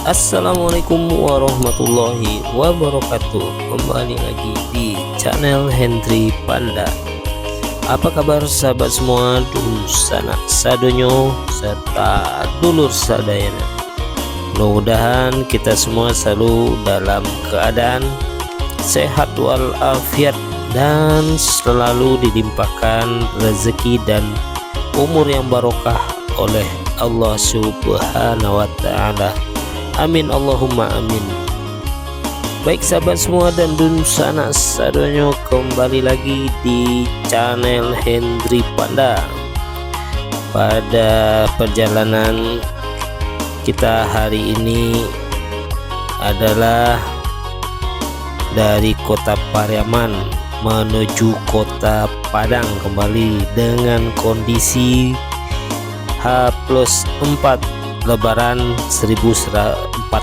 Assalamualaikum warahmatullahi wabarakatuh. Kembali lagi di channel Hendry Panda. Apa kabar sahabat semua, dulur sanak sadonyo serta dulur sadayana. Mudah-mudahan kita semua selalu dalam keadaan sehat walafiat dan selalu dilimpahkan rezeki dan umur yang barokah oleh Allah Subhanahu wa taala. Amin Allahumma amin. Baik sahabat semua dan dulur sanak sadonyo, kembali lagi di channel Hendry Panda. Pada perjalanan kita hari ini adalah dari kota Pariaman menuju kota Padang kembali dengan kondisi H+4 Lebaran 1445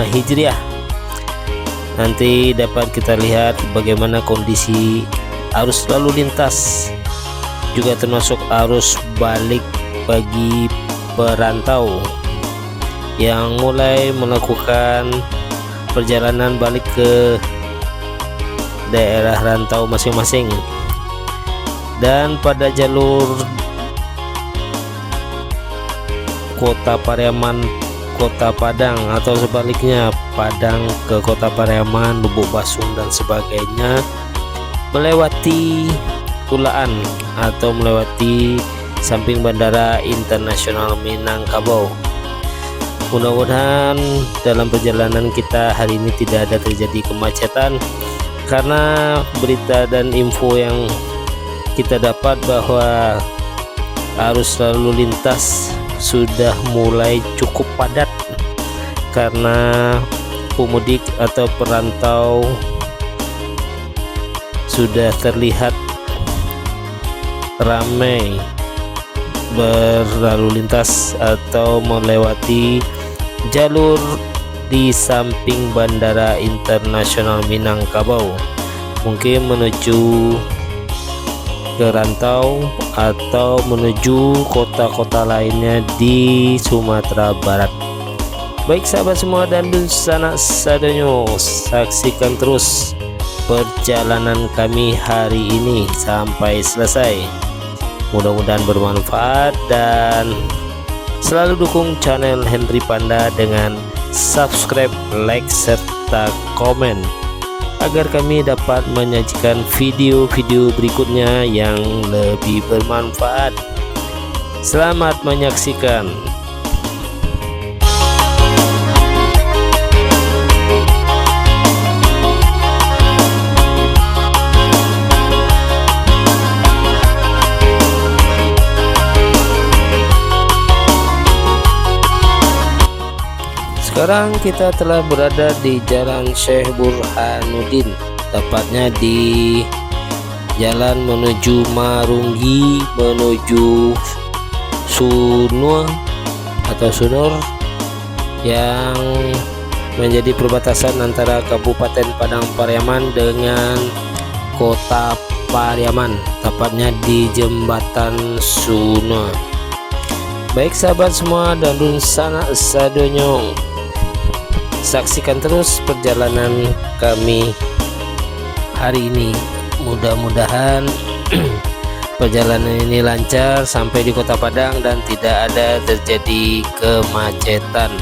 Hijriah. Nanti dapat kita lihat bagaimana kondisi arus lalu lintas, juga termasuk arus balik bagi perantau yang mulai melakukan perjalanan balik ke daerah rantau masing-masing. Dan pada jalur kota Pariaman kota Padang atau sebaliknya Padang ke kota Pariaman, Lubuk Basung dan sebagainya, melewati Kulaan atau melewati samping Bandara Internasional Minangkabau. Mudah-mudahan dalam perjalanan kita hari ini tidak ada terjadi kemacetan, karena berita dan info yang kita dapat bahwa arus lalu lintas sudah mulai cukup padat karena pemudik atau perantau sudah terlihat ramai berlalu lintas atau melewati jalur di samping Bandara Internasional Minangkabau, mungkin menuju ke rantau atau menuju kota-kota lainnya di Sumatera Barat. Baik sahabat semua dan dulur sanak sadonyo, saksikan terus perjalanan kami hari ini sampai selesai. Mudah-mudahan bermanfaat dan selalu dukung channel Hendry Panda dengan subscribe, like serta komen agar kami dapat menyajikan video-video berikutnya yang lebih bermanfaat. Selamat menyaksikan. Sekarang kita telah berada di Jalan Syekh Burhanuddin, tepatnya di jalan menuju Marunggi menuju Sunur yang menjadi perbatasan antara Kabupaten Padang Pariaman dengan Kota Pariaman, tepatnya di Jembatan Sunur. Baik sahabat semua dan dulur sanak sadonyo, saksikan terus perjalanan kami hari ini. Mudah-mudahan perjalanan ini lancar sampai di kota Padang dan tidak ada terjadi kemacetan.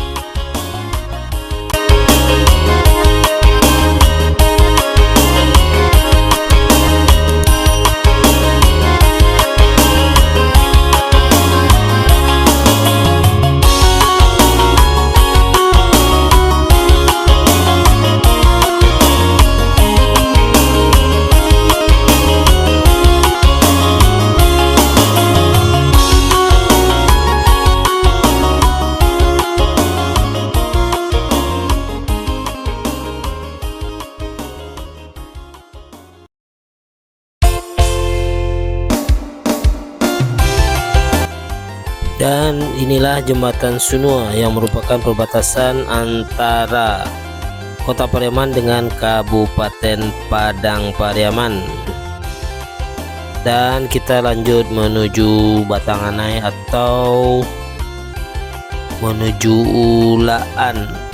Dan inilah jembatan Sunua yang merupakan perbatasan antara Kota Pariaman dengan Kabupaten Padang Pariaman. Dan kita lanjut menuju Batanganai atau menuju Ulaan.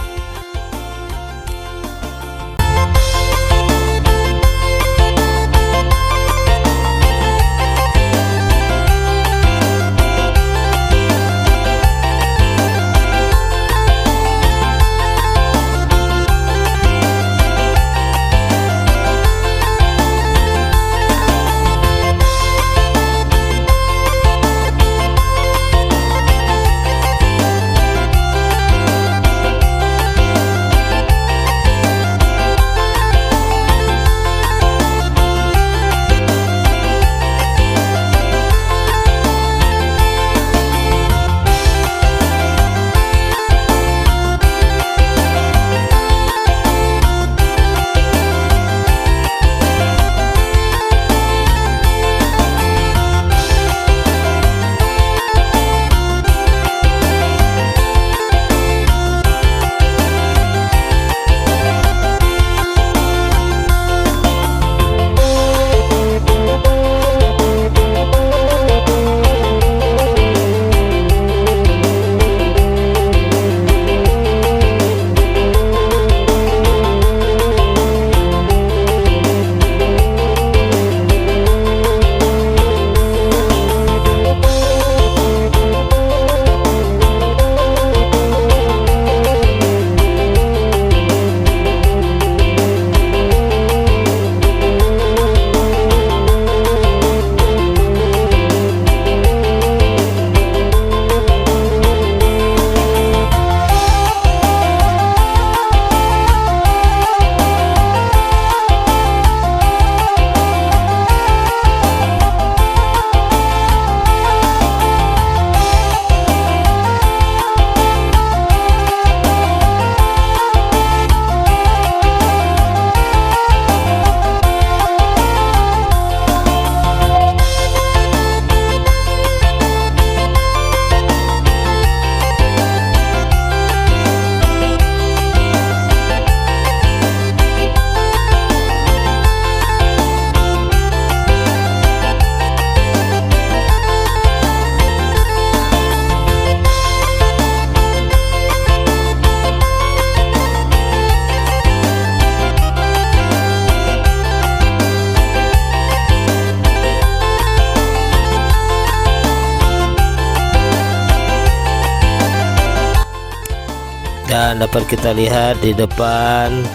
Dan dapat kita lihat di depan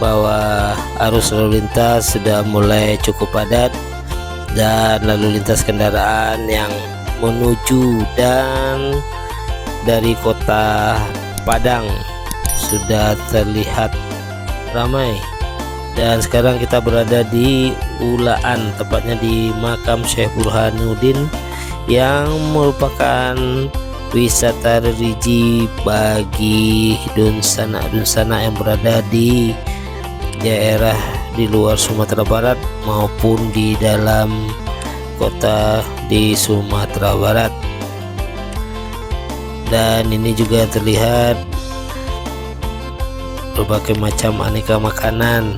bahwa arus lalu lintas sudah mulai cukup padat, dan lalu lintas kendaraan yang menuju dan dari kota Padang sudah terlihat ramai. Dan sekarang kita berada di Ulaan, tepatnya di makam Syekh Burhanuddin yang merupakan wisata religi bagi dunsana yang berada di daerah di luar Sumatera Barat maupun di dalam kota di Sumatera Barat. Dan ini juga terlihat berbagai macam aneka makanan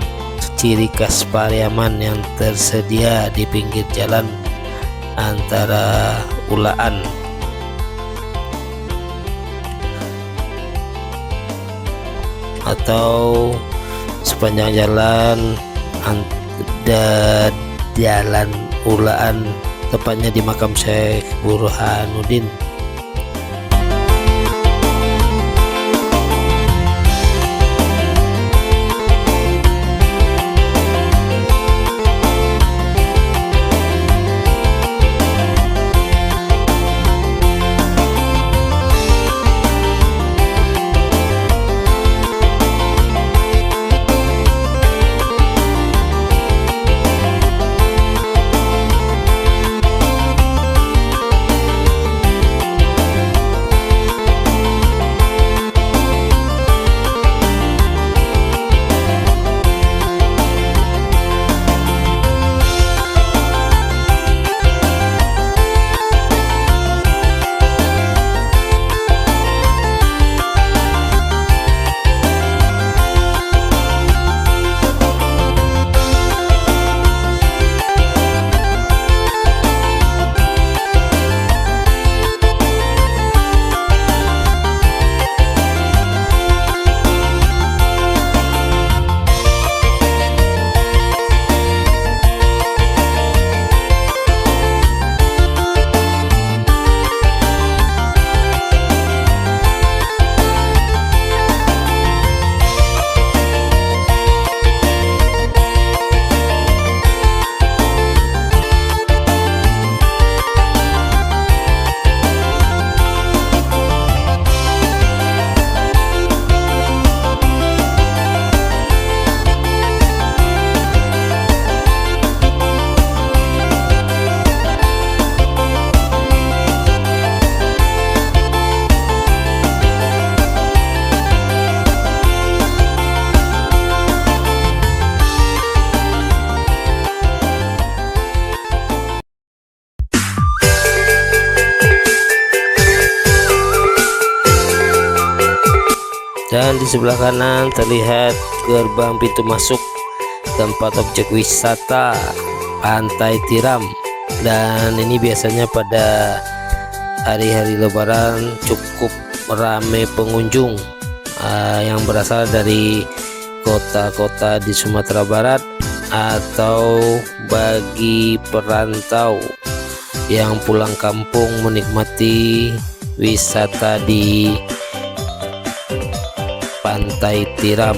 ciri khas Pariaman yang tersedia di pinggir jalan antara Ulaan. Atau sepanjang jalan ada jalan Ulaan, tepatnya di makam Syekh Burhanuddin. Dan di sebelah kanan terlihat gerbang pintu masuk tempat objek wisata Pantai Tiram. Dan ini biasanya pada hari-hari Lebaran cukup ramai pengunjung yang berasal dari kota-kota di Sumatera Barat atau bagi perantau yang pulang kampung menikmati wisata di Pantai Tiram.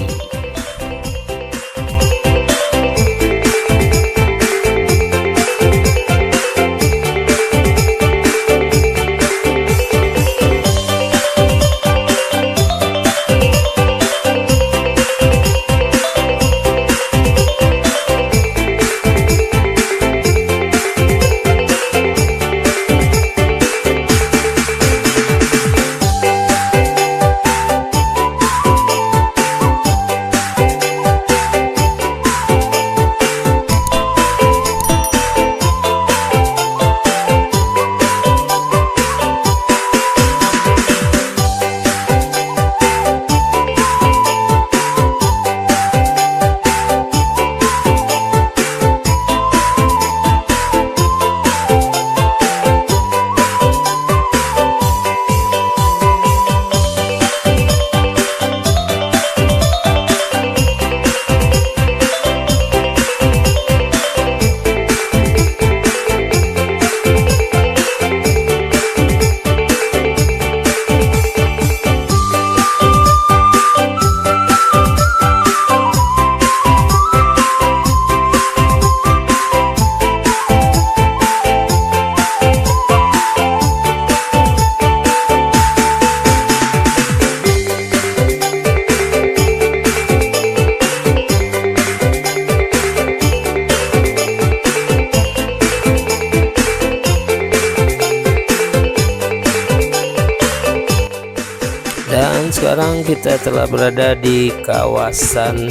Dan sekarang kita telah berada di kawasan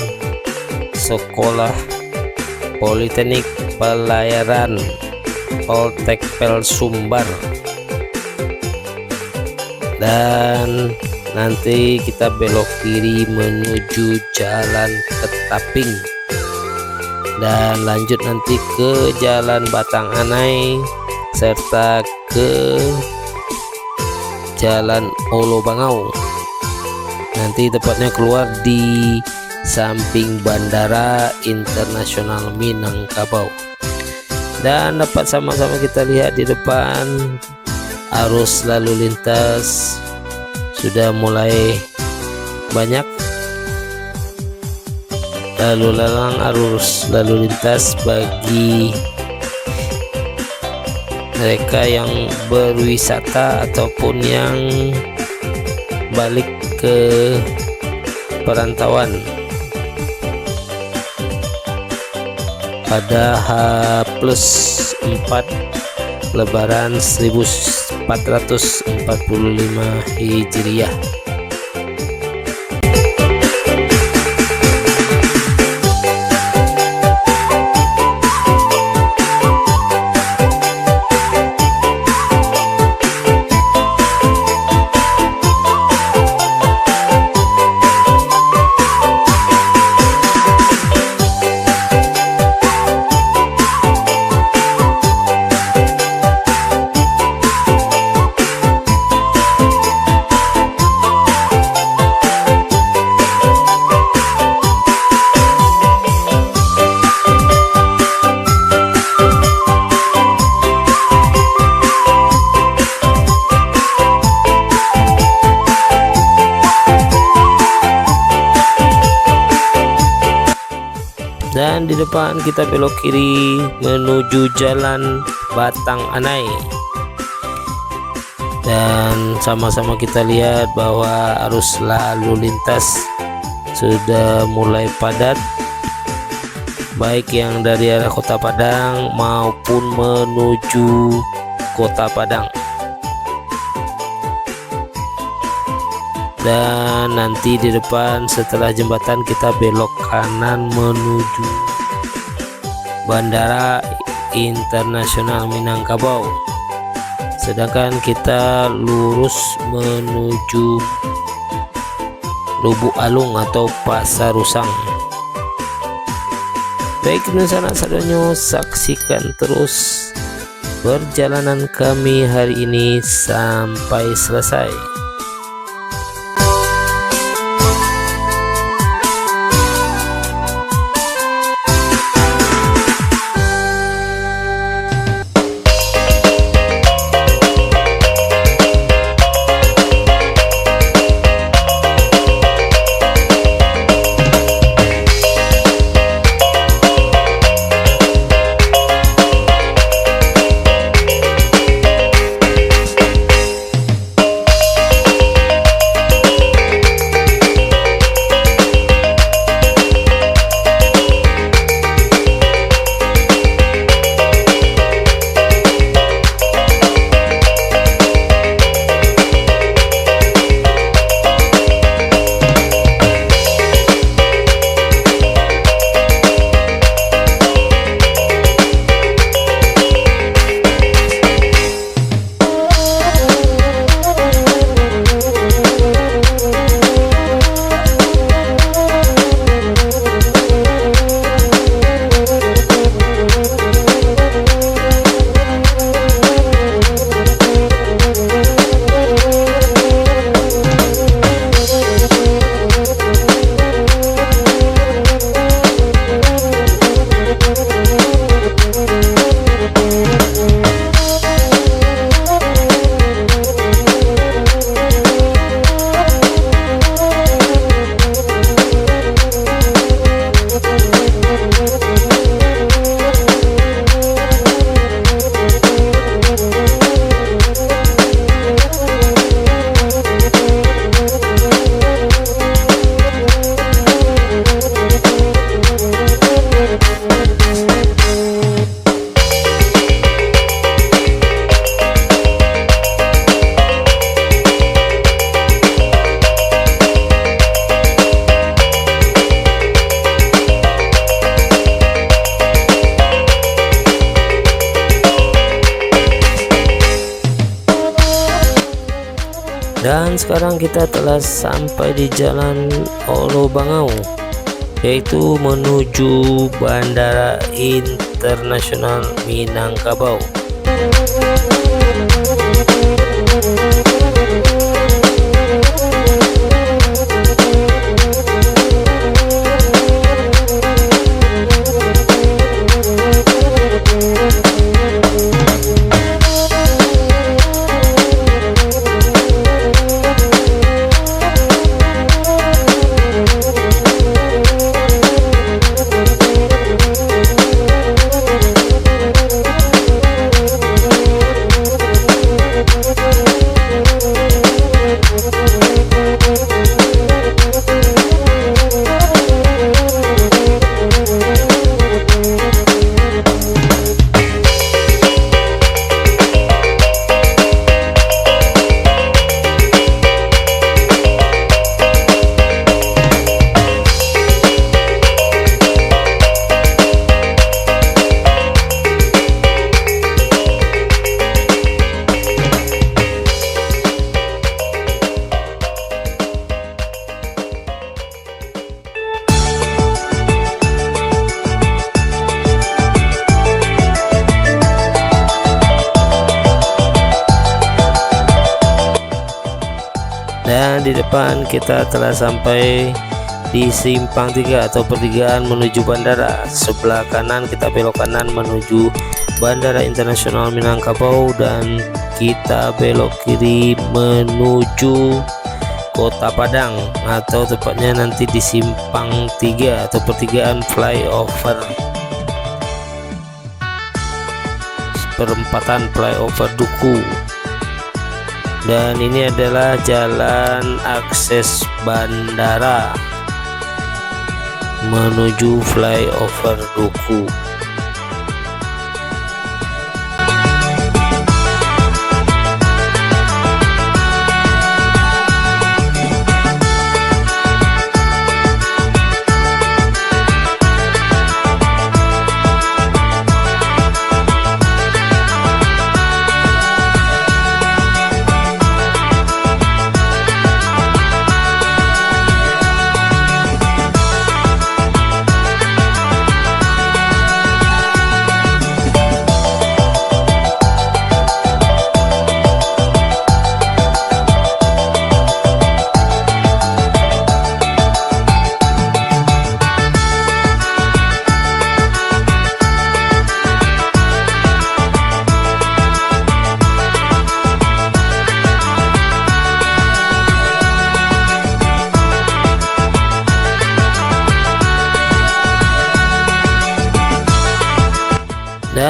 Sekolah Politeknik Pelayaran Poltekpel Sumbar, dan nanti kita belok kiri menuju Jalan Ketaping dan lanjut nanti ke Jalan Batang Anai serta ke Jalan Olo Bangau. Nanti tepatnya keluar di samping Bandara Internasional Minangkabau. Dan dapat sama-sama kita lihat di depan arus lalu lintas sudah mulai banyak. Lalu lalang arus lalu lintas bagi mereka yang berwisata ataupun yang balik ke perantauan pada H+4 Lebaran 1445 Hijriah. Dan di depan kita belok kiri menuju Jalan Batang Anai, dan sama-sama kita lihat bahwa arus lalu lintas sudah mulai padat, baik yang dari arah Kota Padang maupun menuju Kota Padang. Dan nanti di depan setelah jembatan kita belok kanan menuju Bandara Internasional Minangkabau, sedangkan kita lurus menuju Lubuk Alung atau Pasar Rusang. Baik anak sadonyo, saksikan terus perjalanan kami hari ini sampai selesai. Dan sekarang kita telah sampai di Jalan Olo Bangau, yaitu menuju Bandara Internasional Minangkabau. Dan di depan kita telah sampai di simpang 3 atau pertigaan menuju bandara. Sebelah kanan kita belok kanan menuju Bandara Internasional Minangkabau, dan kita belok kiri menuju Kota Padang, atau tepatnya nanti di simpang 3 atau pertigaan flyover, perempatan flyover Duku. Dan ini adalah jalan akses bandara menuju flyover Duku.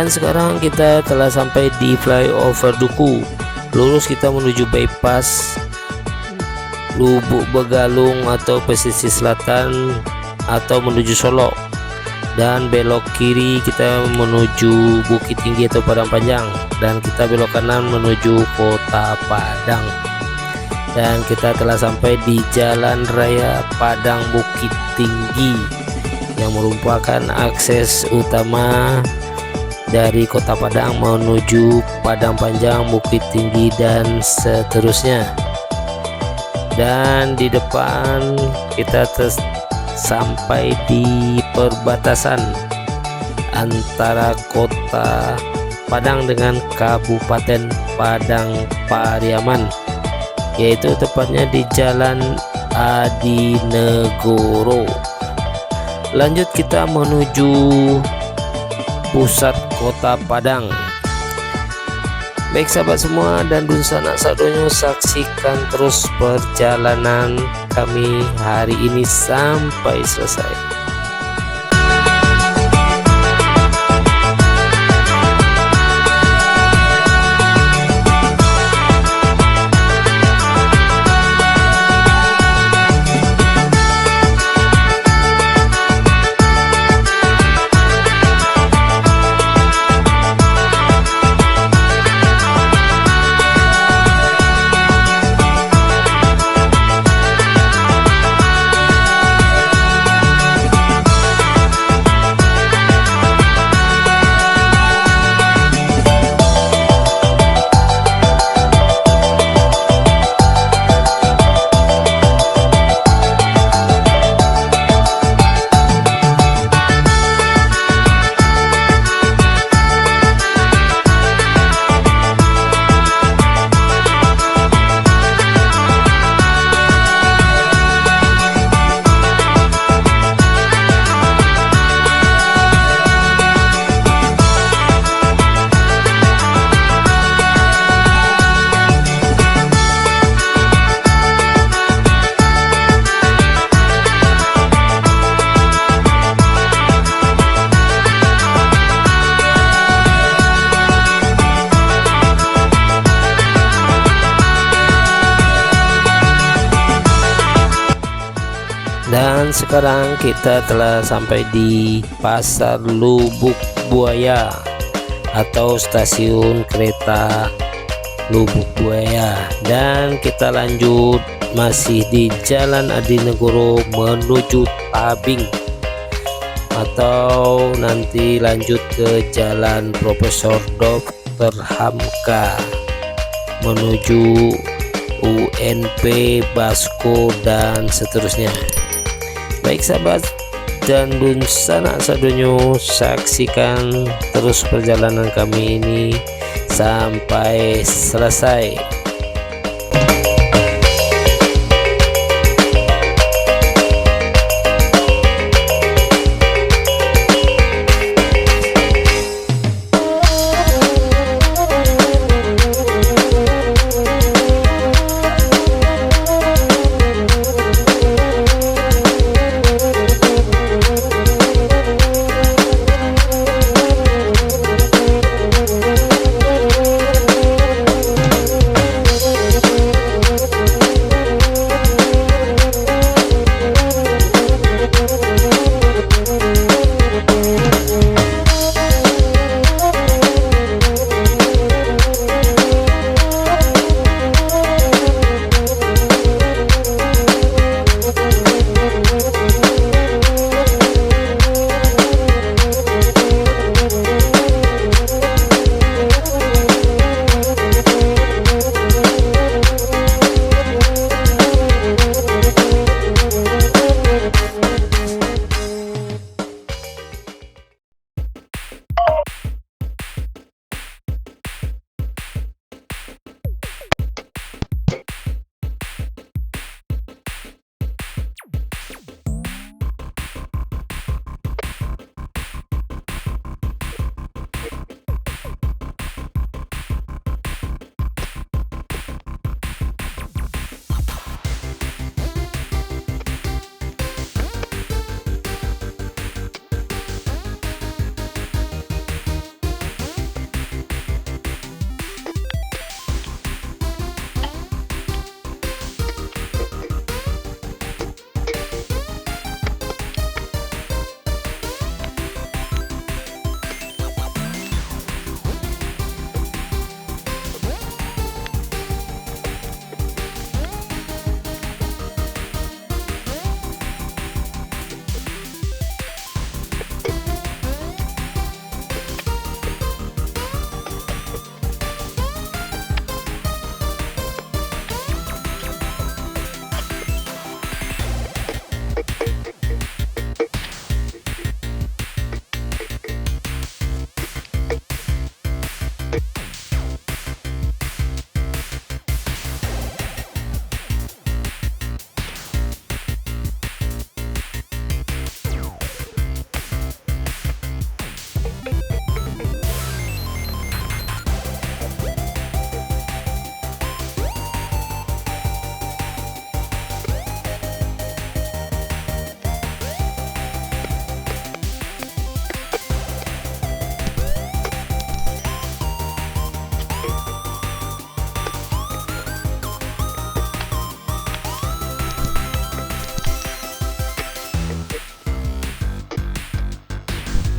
Dan sekarang kita telah sampai di flyover Duku. Lurus kita menuju bypass Lubuk Begalung atau pesisir selatan atau menuju Solo, dan belok kiri kita menuju Bukit Tinggi atau Padang Panjang, dan kita belok kanan menuju Kota Padang. Dan kita telah sampai di Jalan Raya Padang Bukit Tinggi yang merupakan akses utama dari Kota Padang menuju Padang Panjang, Bukit Tinggi dan seterusnya. Dan di depan kita sampai di perbatasan antara Kota Padang dengan Kabupaten Padang Pariaman, yaitu tepatnya di Jalan Adinegoro. Lanjut kita menuju pusat Kota Padang. Baik sahabat semua dan Dun Sanak Sadonyo, saksikan terus perjalanan kami hari ini sampai selesai. Dan sekarang kita telah sampai di Pasar Lubuk Buaya atau stasiun kereta Lubuk Buaya, dan kita lanjut masih di Jalan Adinegoro menuju Tabing, atau nanti lanjut ke Jalan Profesor Dr. Hamka menuju UNP, Basko dan seterusnya. Baik sahabat dan Dun Sanak Sadonyo, saksikan terus perjalanan kami ini sampai selesai.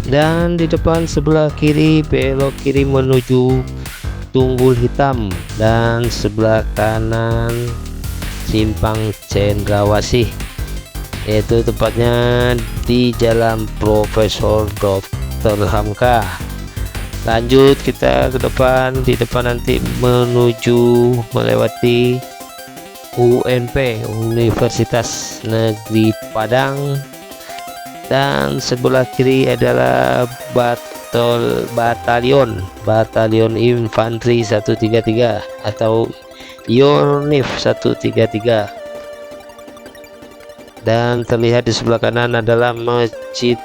Dan di depan sebelah kiri belok kiri menuju Tunggul Hitam, dan sebelah kanan Simpang Cendrawasih, yaitu tepatnya di Jalan Profesor Dr. Hamka. Lanjut kita ke depan, di depan nanti menuju melewati UNP, Universitas Negeri Padang, dan sebelah kiri adalah batalion infanteri 133 atau Yonif 133, dan terlihat di sebelah kanan adalah Masjid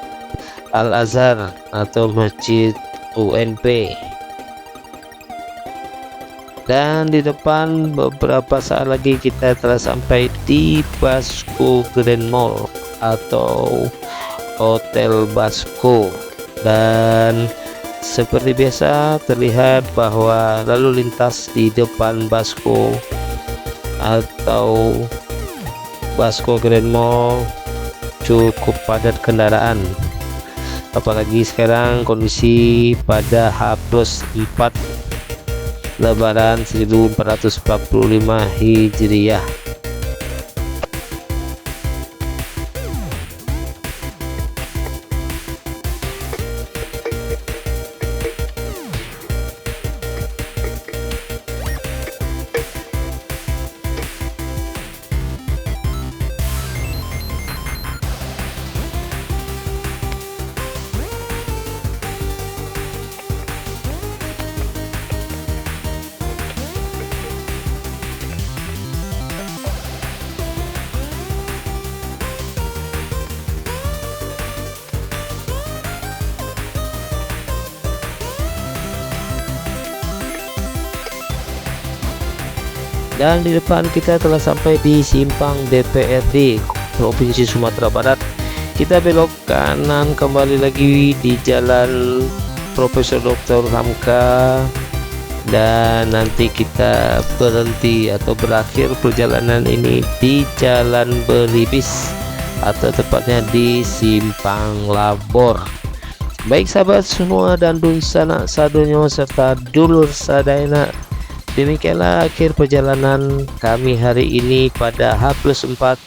Al-Azhar atau Masjid UNP. Dan di depan beberapa saat lagi kita telah sampai di Basco Grand Mall atau Hotel Basco, dan seperti biasa terlihat bahwa lalu lintas di depan Basco atau Basco Grand Mall cukup padat kendaraan, apalagi sekarang kondisi pada H+4 Lebaran 1445 Hijriah. Dan di depan kita telah sampai di simpang DPRD Provinsi Sumatera Barat. Kita belok kanan kembali lagi di Jalan Profesor Dr. Hamka, dan nanti kita berhenti atau berakhir perjalanan ini di Jalan Belibis atau tepatnya di Simpang Labor. Baik sahabat semua dan dun sanak sadonyo serta dulur sadayana, demikianlah akhir perjalanan kami hari ini pada H+4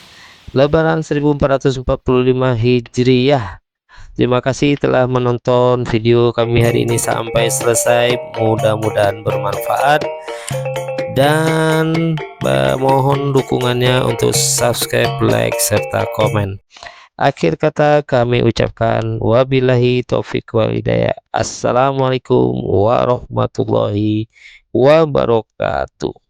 Lebaran 1445 Hijriah. Terima kasih telah menonton video kami hari ini sampai selesai, mudah-mudahan bermanfaat, dan mohon dukungannya untuk subscribe, like, serta komen. Akhir kata kami ucapkan wabillahi taufik wal hidayah. Assalamualaikum warahmatullahi wabarakatuh.